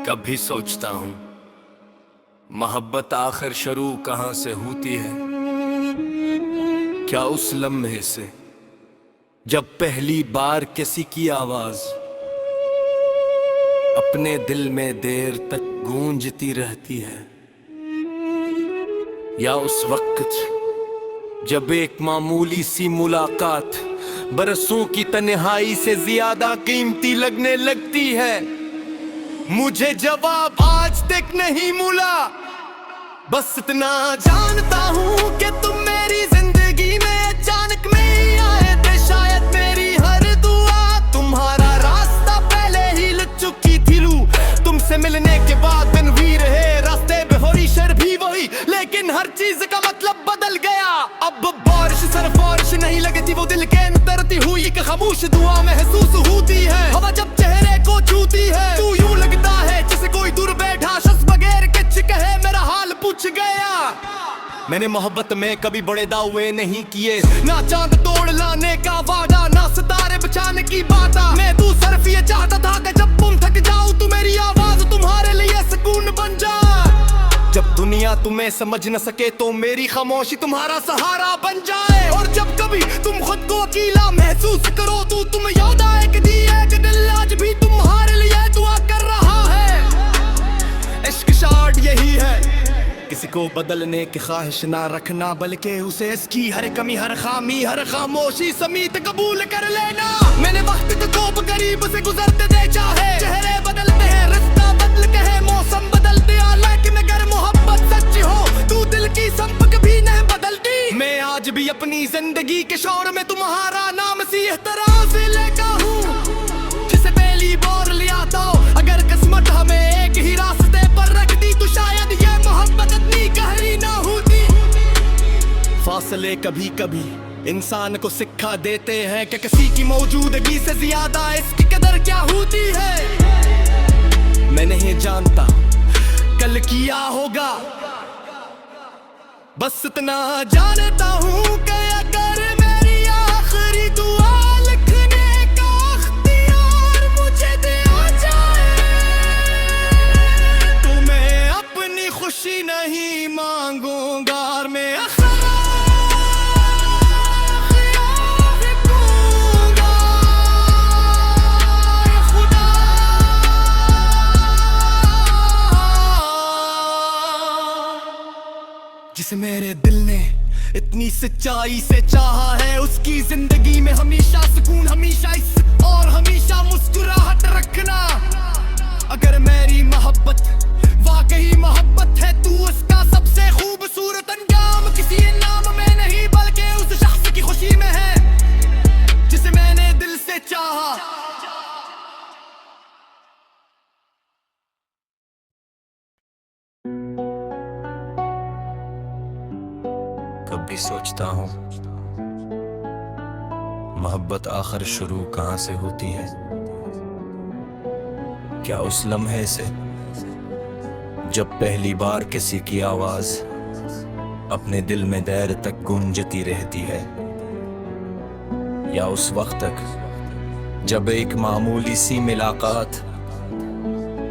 कभी सोचता हूँ मोहब्बत आखिर शुरू कहाँ से होती है। क्या उस लम्हे से जब पहली बार किसी की आवाज अपने दिल में देर तक गूंजती रहती है, या उस वक्त जब एक मामूली सी मुलाकात बरसों की तन्हाई से ज्यादा कीमती लगने लगती है। मुझे जवाब आज तक नहीं मिला, बस इतना जानता हूँ कि तुम मेरी जिंदगी में अचानक में ही आए थे। शायद मेरी हर दुआ तुम्हारा रास्ता पहले ही लग चुकी थी। लू तुमसे मिलने के बाद दिन भी रहे रास्ते पे हो शर भी वही, लेकिन हर चीज का मतलब बदल गया। अब बारिश सिर्फ बारिश नहीं लगती, वो दिल के उतरती हुई एक खामोश दुआ महसूस होती है। हवा जब चेहरे को छूती है तू यूं लगता है जैसे कोई दूर बैठा शख्स बगैर कुछ कहे मेरा हाल पूछ गया। मैंने मोहब्बत में कभी बड़े दावे नहीं किए, ना चांद तोड़ लाने का वादा, ना सितारे बचाने की बात। मैं तू सिर्फ ये चाहता था कि जब तुम थक जाओ तो मेरी आवाज तुम्हारे लिए सुकून बन जाए। जब दुनिया तुम्हें समझ न सके तो मेरी खामोशी तुम्हारा सहारा बन जाए। और जब कभी तुम खुद को अकेला महसूस करो तो तुम याद आए कि दिल आज भी तुम्हारे लिए दुआ कर रहा है। इश्क शार्ट यही है, किसी को बदलने की ख्वाहिश ना रखना, बल्कि उसे इसकी हर कमी हर खामी हर खामोशी समेत कबूल कर लेना। मैंने वक्त को करीब से गुजरते देखा है, चेहरे बदलते हैं रास्ता बदल के है, मौसम बदलते हैं, लेकिन अगर मोहब्बत सच्ची हो तो दिल की संपक भी नहीं बदलती। मैं आज भी अपनी जिंदगी के शोर में तुम्हारा नाम सी तरह से लेता हूँ जिसे पहली बार लिया था। अगर किस्मत हमें एक ही रास्ते पर रखती तो शायद ये मोहब्बत इतनी गहरी ना होती। फासले कभी कभी इंसान को सिखा देते हैं कि किसी की मौजूदगी से ज्यादा इसकी कदर क्या होती है। मैं नहीं जानता कल किया होगा, बस इतना जानता हूँ कि अगर मेरी आखिरी दुआ लिखने का अख्तियार मुझे दिया जाए तो मैं अपनी खुशी नहीं मांगूंगा, मैं जिसे मेरे दिल ने इतनी सच्चाई से चाहा है, उसकी जिंदगी में हमेशा सुकून, हमेशा इज्जत और हमेशा मुस्कुराहट रखना। अगर मेरी मोहब्बत वाकई मोहब्बत है तो उसका सबसे खूबसूरत अंजाम किसी नाम में नहीं बल्कि उस शख्स की खुशी में है जिसे मैंने दिल से चाहा। कभी सोचता हूँ मोहब्बत आखिर शुरू कहाँ से होती है। क्या उस लम्हे से जब पहली बार किसी की आवाज अपने दिल में देर तक गूंजती रहती है, या उस वक्त तक जब एक मामूली सी मुलाकात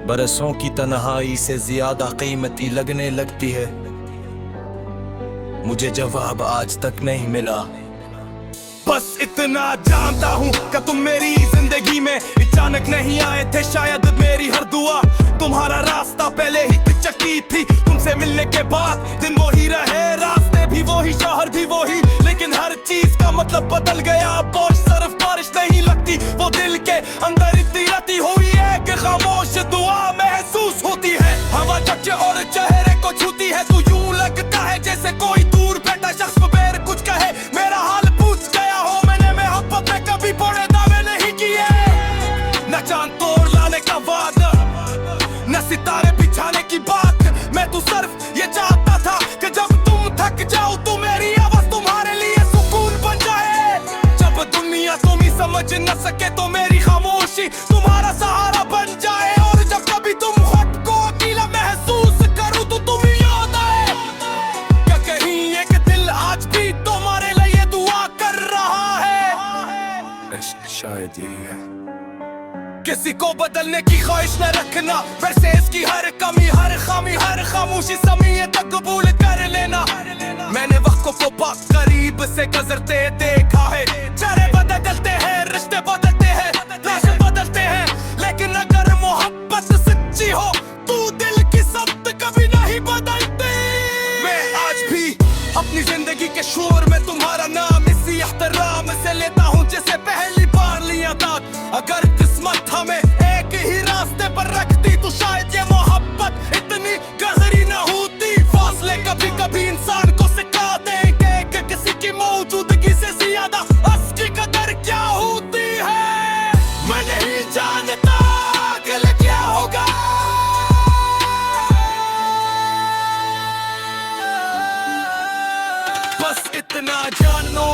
बरसों की तन्हाई से ज्यादा कीमती लगने लगती है। मुझे जवाब आज तक नहीं मिला, बस इतना जानता हूँ कि तुम मेरी जिंदगी में अचानक नहीं आए थे। शायद मेरी हर दुआ तुम्हारा रास्ता पहले ही चकी थी। तुमसे मिलने के बाद दिन वो ही रहे, रास्ते भी वही, शहर भी वही, लेकिन हर चीज का मतलब बदल गया। बारिश सिर्फ बारिश नहीं लगती, वो दिल के अंदर इतनी रहती हुई एक खामोश दुआ महसूस होती है। हवा चचे और चेहरे को छूती है तो यूं लगता है जैसे कोई दूर बैठा शख्स बगैर कुछ कहे मेरा हाल पूछ गया हो। मैंने मोहब्बत में कभी बड़े दावे नहीं किए, न चांद तोड़ लाने का वादा, न सितारे बिछाने की बात। मैं तो सिर्फ ये चाहता था कि जब तुम थक जाओ तो मेरी आवाज तुम्हारे लिए सुकून बन जाए। जब दुनिया तुम्हें समझ न सके तो मेरी खामोशी तुम्हारा सहारा बन जाए। और जब कभी तुम खुद को अकेला महसूस करो तो तुम्हें याद आए क्या कहीं एक दिल आज भी तुम्हारे लिए दुआ कर रहा है। शायद यही है किसी को बदलने की ख्वाहिश न रखना, वैसे इसकी हर कमी हर खामी हर खामोशी समीय तक कबूल कर लेना। मैंने वक्त को करीब से गुजरते देखा है, चेहरे बदलते हैं, रिश्ते बदलते हैं, लाशें बदलते हैं, लेकिन अगर मोहब्बत सच्ची हो तू दिल की सख्त कभी नहीं बदलती। मैं आज भी अपनी जिंदगी के शोर में तुम्हारा नाम इसी एहतराम से लेता हूँ जैसे पहली बार लिया था। अगर किस्मत हमें एक ही रास्ते पर रखती तो शायद ये मोहब्बत इतनी गहरी न होती। फासले कभी कभी इंसान को सिखा देंगे कि किसी की मौजूदगी से ज्यादा उसकी कदर क्या होती है। मैं नहीं जानता कल क्या होगा, बस इतना जान लो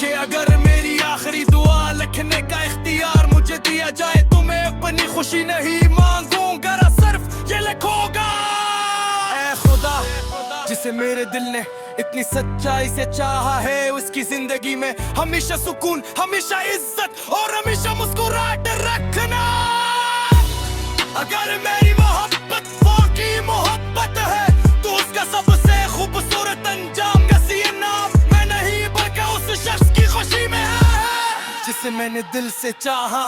कि अगर मेरी आखिरी दुआ लिखने का इख्तियार मुझे दिया जाए तो मैं अपनी खुशी नहीं मांगूंगा, सिर्फ ये लिखूंगा। ऐ खुदा जिसे मेरे दिल ने इतनी सच्चाई से चाहा है, उसकी जिंदगी में हमेशा सुकून, हमेशा इज्जत और हमेशा मुस्कुराहट रखना। अगर मेरी मोहब्बत वाकई मोहब्बत है तो उसका सबसे खूबसूरत अंजाम किसी नाम में नहीं बल्कि उस शख्स की खुशी में है जिसे मैंने दिल से चाहा।